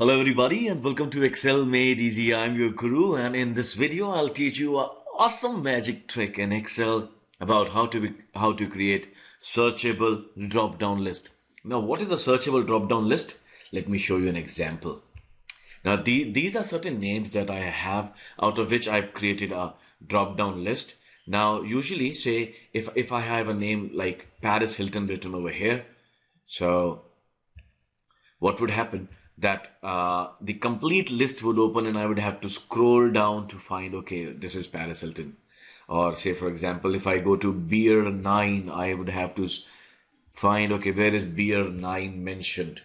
Hello everybody and welcome to Excel Made Easy. I'm your guru, and in this video I'll teach you an awesome magic trick in Excel about how to create searchable drop-down list. Now, what is a searchable drop-down list? Let me show you an example. Now these are certain names that I have, out of which I've created a drop-down list. Now usually, say if I have a name like Paris Hilton written over here, so what would happen that the complete list would open and I would have to scroll down to find, okay, this is Paris Hilton. Or say, for example, if I go to beer 9, I would have to find, okay, where is beer 9 mentioned.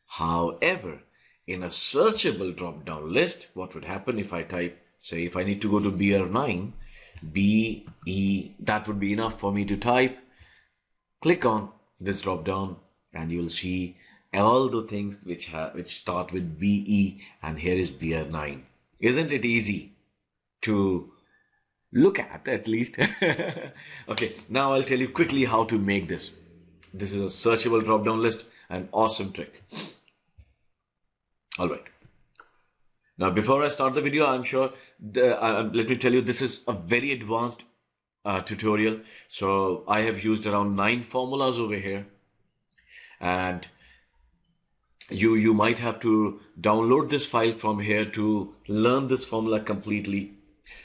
However, in a searchable drop down list, what would happen if I type, say, if I need to go to beer 9, BE, that would be enough for me to type. Click on this drop down and you'll see all the things which start with BE, and here is beer 9. Isn't it easy to look at least? Okay, now I'll tell you quickly how to make this. This is a searchable drop down list, an awesome trick. All right. Now, before I start the video, I'm sure, let me tell you, this is a very advanced tutorial. So I have used around 9 formulas over here, and you might have to download this file from here to learn this formula completely.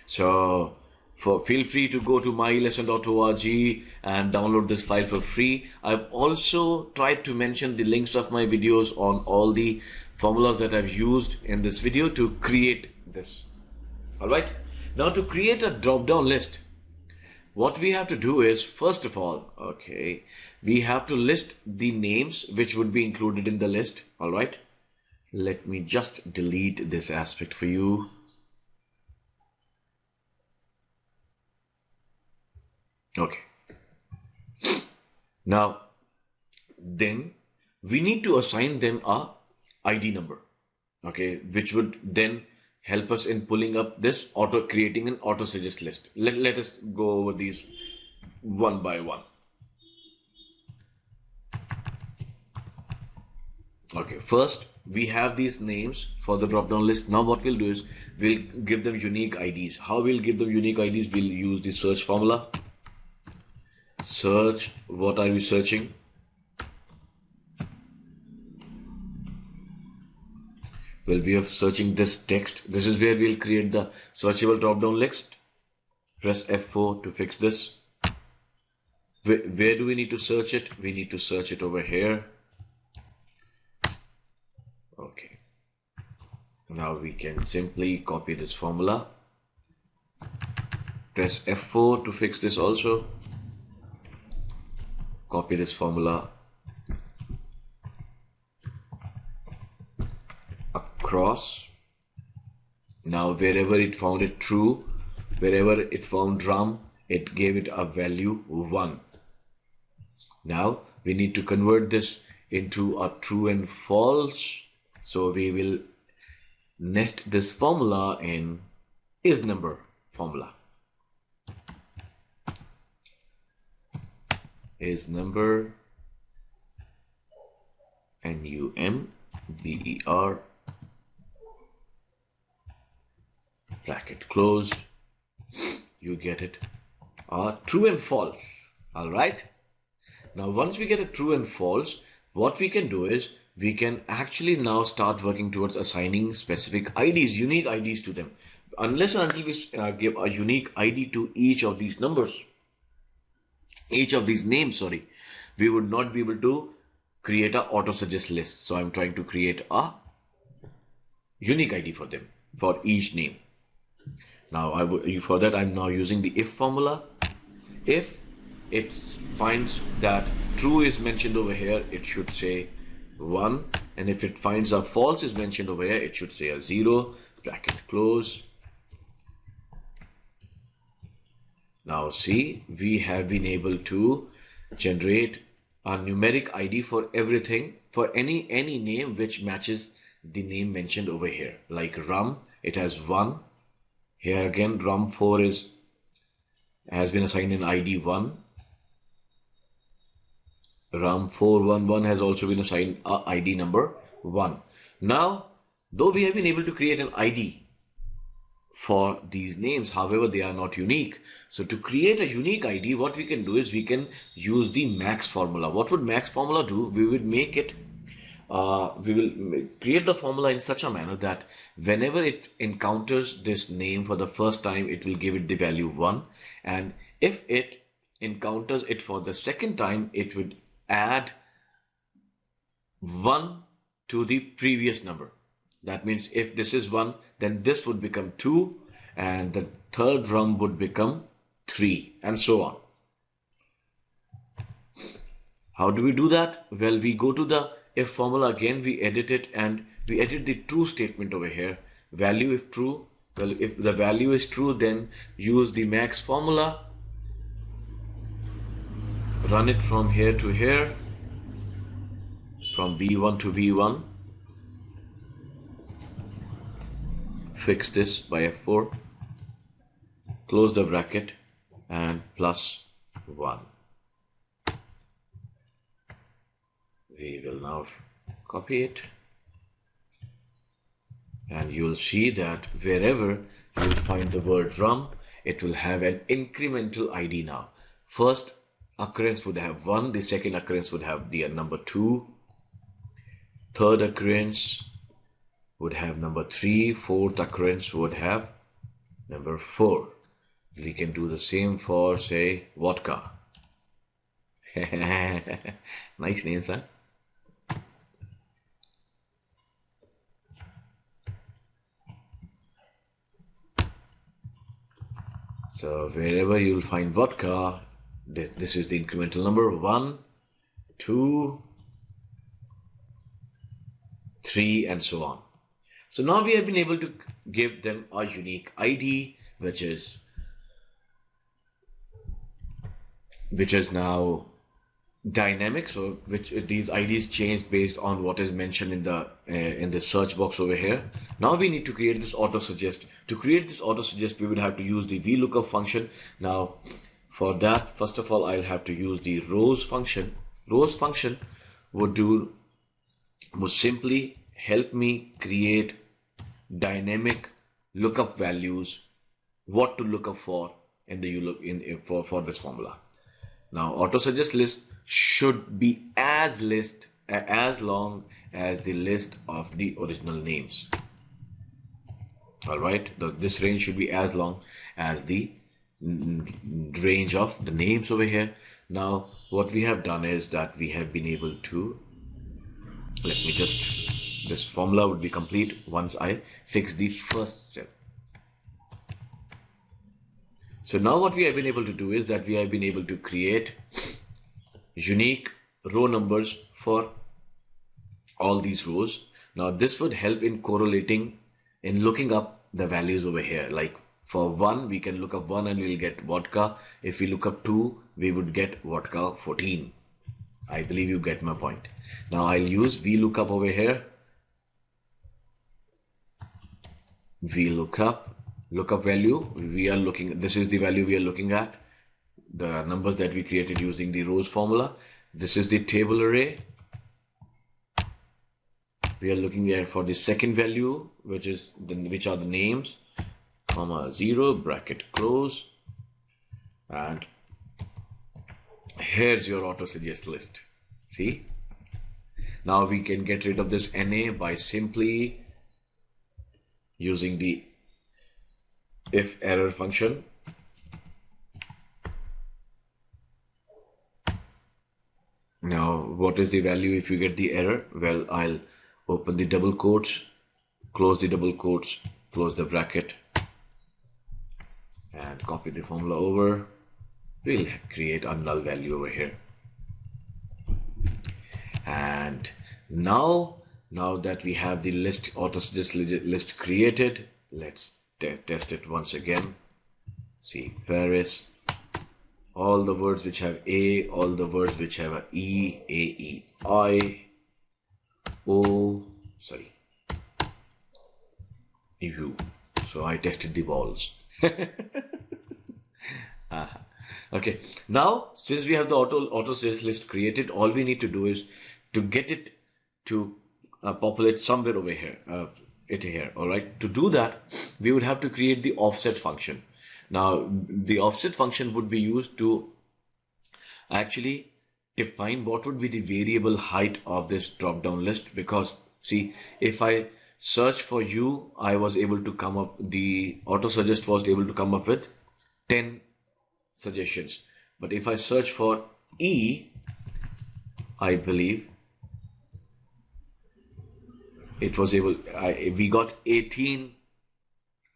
So feel free to go to mylesson.org and download this file for free. I've also tried to mention the links of my videos on all the formulas that I've used in this video to create this. All right, now to create a drop-down list, what we have to do is, first of all, okay, we have to list the names which would be included in the list. All right, let me just delete this aspect for you. Okay, now then we need to assign them a ID number, okay, which would then help us in pulling up this creating an auto suggest list. Let us go over these one by one. Okay, first we have these names for the drop down list. Now what we'll do is we'll give them unique IDs. How we'll give them unique IDs? We'll use the search formula. Search, what are we searching? Well, we are searching this text. This is where we'll create the searchable drop-down list. Press F4 to fix this. Where do we need to search it? We need to search it over here. Okay. Now we can simply copy this formula. Press F4 to fix this also. Copy this formula across. Now wherever it found it true, wherever it found drum, it gave it a value 1. Now we need to convert this into a true and false, so we will nest this formula in is number formula. Is number, NUMBER, bracket closed. You get it, true and false. All right, now once we get a true and false, what we can do is we can actually now start working towards assigning specific IDs, unique IDs to them. Unless and until we give a unique ID to each of these numbers, each of these names, sorry, we would not be able to create a auto suggest list. So I'm trying to create a unique ID for them, for each name. Now for that I'm now using the if formula. If it finds that true is mentioned over here, it should say 1, and if it finds a false is mentioned over here, it should say a 0, bracket close. Now see, we have been able to generate a numeric ID for everything, for any name which matches the name mentioned over here. Like rum, it has 1. Here again, rum 4 has been assigned an ID 1. Rum 411 has also been assigned a ID number 1. Now, though we have been able to create an ID for these names, however, they are not unique. So to create a unique ID, what we can do is we can use the max formula. What would max formula do? We would make it, we will create the formula in such a manner that whenever it encounters this name for the first time, it will give it the value 1. And if it encounters it for the second time, it would add 1 to the previous number. That means if this is 1, then this would become 2, and the third rung would become 3, and so on. How do we do that? Well, we go to the if formula again, we edit it, and we edit the true statement over here. Value if true. Well, if the value is true, then use the max formula. Run it from here to here, from B1 to B1. Fix this by F4, close the bracket, and plus 1. We will now copy it, and you will see that wherever you will find the word rum, it will have an incremental ID now. First occurrence would have 1, the second occurrence would have the number 2, third occurrence would have number 3, fourth occurrence would have number 4. We can do the same for, say, vodka. Nice names, huh? So wherever you will find vodka, this is the incremental number 1, 2, 3, and so on. So now we have been able to give them a unique ID, which is now dynamic. So which these IDs changed based on what is mentioned in the search box over here. Now we need to create this auto suggest. To create this auto suggest, we would have to use the Vlookup function. Now for that, first of all, I'll have to use the rows function. Rows function would simply help me create dynamic lookup values, what to look up for in the for this formula. Now auto suggest list should be as long as the list of the original names. All right, this range should be as long as the range of the names over here. Now what we have done is that we have been able to, this formula would be complete once I fix the first step. So now what we have been able to do is that we have been able to create unique row numbers for all these rows. Now this would help in correlating, in looking up the values over here. Like for 1, we can look up 1 and we'll get vodka. If we look up 2, we would get vodka 14. I believe you get my point. Now I'll use Vlookup over here. Vlookup, lookup value, this is the value we are looking at, the numbers that we created using the rows formula. This is the table array. We are looking at for the second value, which are the names, comma 0, bracket close, and here's your auto suggest list. See, now we can get rid of this NA by simply using the if error function. Now what is the value if you get the error? Well, I'll open the double quotes, close the double quotes, close the bracket, and copy the formula over. We'll create a null value over here. And now that we have the list, auto suggest list created, let's test it once again. See, Paris, all the words which have A, all the words which have a E, A, E, I, O, sorry, U. So I tested the balls. Okay, now since we have the auto suggest list created, all we need to do is to get it to populate somewhere over here, all right. To do that, we would have to create the offset function. Now, the offset function would be used to actually define what would be the variable height of this drop down list, because see, if I search for you, I was able to come up, the auto suggest was able to come up with 10 suggestions. But if I search for E, I believe it was able, we got 18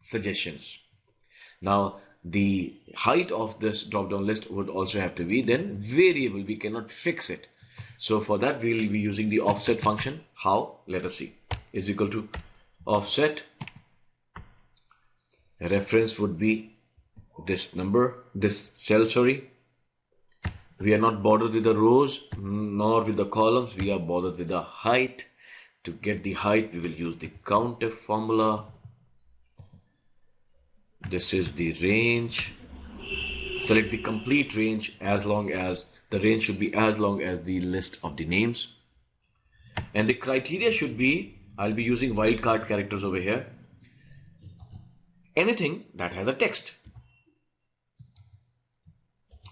suggestions. Now, the height of this drop down list would also have to be then variable. We cannot fix it. So for that, we will be using the offset function. How? Let us see. Is equal to offset. Reference would be this number, this cell, sorry. We are not bothered with the rows nor with the columns. We are bothered with the height. To get the height, we will use the COUNTIF formula. This is the range. Select the complete range, as long as the range should be as long as the list of the names. And the criteria should be, I'll be using wildcard characters over here. Anything that has a text.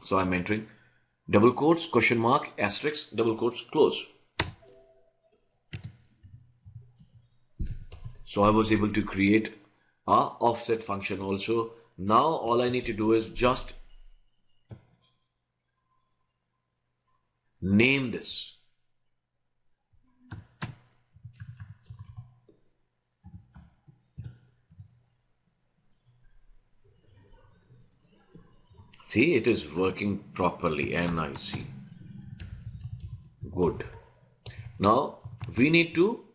So I'm entering double quotes, question mark, asterisk, double quotes, close. So I was able to create a offset function also. Now all I need to do is just name this. See, it is working properly, NIC. Good. Now we need to,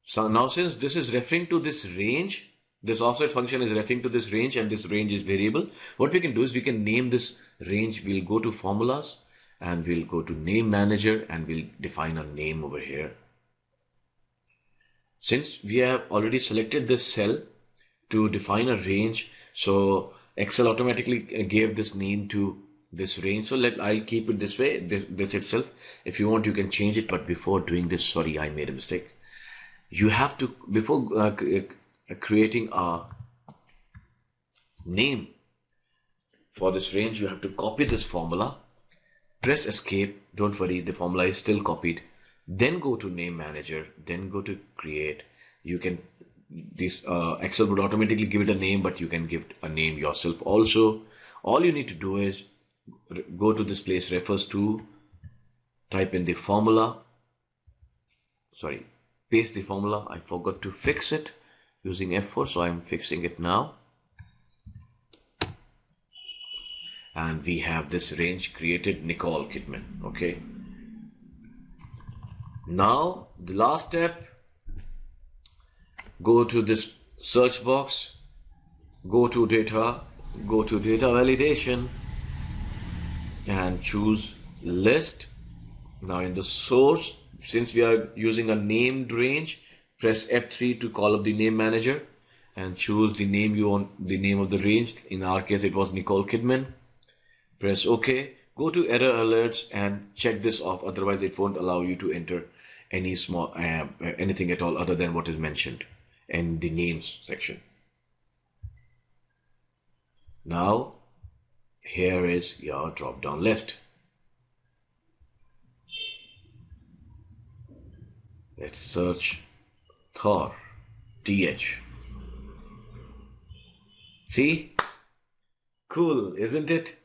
so now since this is referring to this range, this offset function is referring to this range, and this range is variable, what we can do is we can name this range. We'll go to formulas and we'll go to name manager and we'll define a name over here. Since we have already selected this cell to define a range, so Excel automatically gave this name to this range. So I'll keep it this way, this itself. If you want, you can change it, but before doing this, sorry, I made a mistake. You have to, before creating a name for this range, you have to copy this formula, press escape. Don't worry, the formula is still copied. Then go to name manager, then go to create. You can, this Excel would automatically give it a name, but you can give it a name yourself also. All you need to do is go to this place, refers to, type in the formula, sorry, paste the formula. I forgot to fix it using F4, so I'm fixing it now. And we have this range created, Nicole Kidman. Okay. Now the last step, go to this search box, go to data validation and choose list. Now in the source, since we are using a named range, press F3 to call up the name manager and choose the name you want, the name of the range. In our case, it was Nicole Kidman. Press OK. Go to error alerts and check this off. Otherwise, it won't allow you to enter any small anything at all other than what is mentioned in the names section. Now, here is your drop-down list. Let's search Thor, TH. See? Cool, isn't it?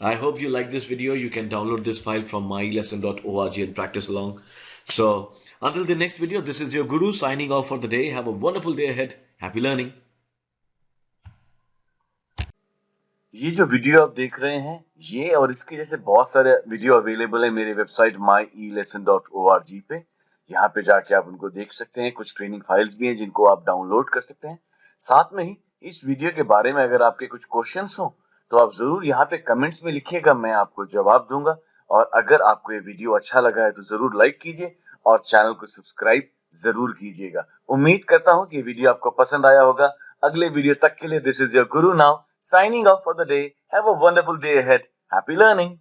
I hope you like this video. You can download this file from mylesson.org and practice along. So, until the next video, this is your Guru signing off for the day. Have a wonderful day ahead. Happy learning. ये जो video आप देख रहे हैं, ये और इसके जैसे बहुत सारे वीडियो अवेलेबल है मेरे वेबसाइट mylesson.org पे। यहाँ पे जाके आप उनको देख सकते हैं। कुछ ट्रेनिंग फाइल्स भी हैं जिनको आप डाउनलोड कर सकते हैं। साथ में ही इस वीडियो के बारे में अगर आपके कुछ क्वेश्चंस हो तो आप जरूर यहाँ पे कमेंट्स में लिखिएगा, मैं आपको जवाब दूंगा। और अगर आपको ये वीडियो अच्छा लगा है तो जरूर लाइक कीजिए और चैनल को सब्सक्राइब जरूर कीजिएगा। उम्मीद करता हूँ कि वीडियो आपको पसंद आया होगा। अगले वीडियो तक के लिए this is your Guru now signing off for the day. Have a wonderful day ahead. Happy learning.